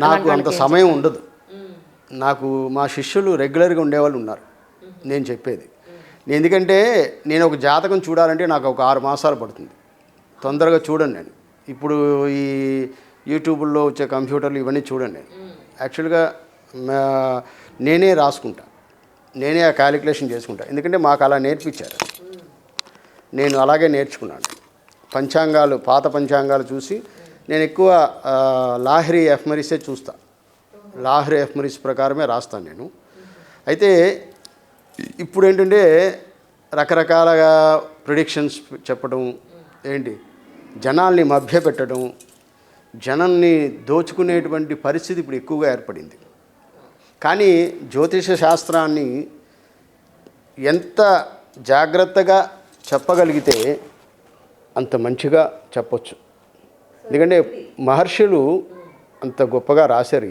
నాకు అంత సమయం ఉండదు. నాకు మా శిష్యులు రెగ్యులర్గా ఉండేవాళ్ళు ఉన్నారు నేను చెప్పేది. ఎందుకంటే నేను ఒక జాతకం చూడాలంటే నాకు ఒక 6 మాసాలు పడుతుంది, తొందరగా చూడండి. నేను ఇప్పుడు ఈ యూట్యూబ్లో వచ్చే కంప్యూటర్లు ఇవన్నీ చూడండి. నేను యాక్చువల్గా నేనే రాసుకుంటా, నేనే ఆ క్యాలిక్యులేషన్ చేసుకుంటా. ఎందుకంటే మాకు అలా నేర్పించారు, నేను అలాగే నేర్చుకున్నాను. పంచాంగాలు, పాత పంచాంగాలు చూసి నేను ఎక్కువ లాహిరి ఎఫ్మరిసే చూస్తా. లాహిరి ఎఫ్మరిస్ ప్రకారమే రాస్తాను నేను. అయితే ఇప్పుడు ఏంటంటే రకరకాలుగా ప్రిడిక్షన్స్ చెప్పడం, ఏంటి జనాల్ని మభ్యపెట్టడం, జనాల్ని దోచుకునేటువంటి పరిస్థితి ఇప్పుడు ఎక్కువగా ఏర్పడింది. కానీ జ్యోతిష శాస్త్రాన్ని ఎంత జాగ్రత్తగా చెప్పగలిగితే అంత మంచిగా చెప్పొచ్చు. ఎందుకంటే మహర్షులు అంత గొప్పగా రాశారు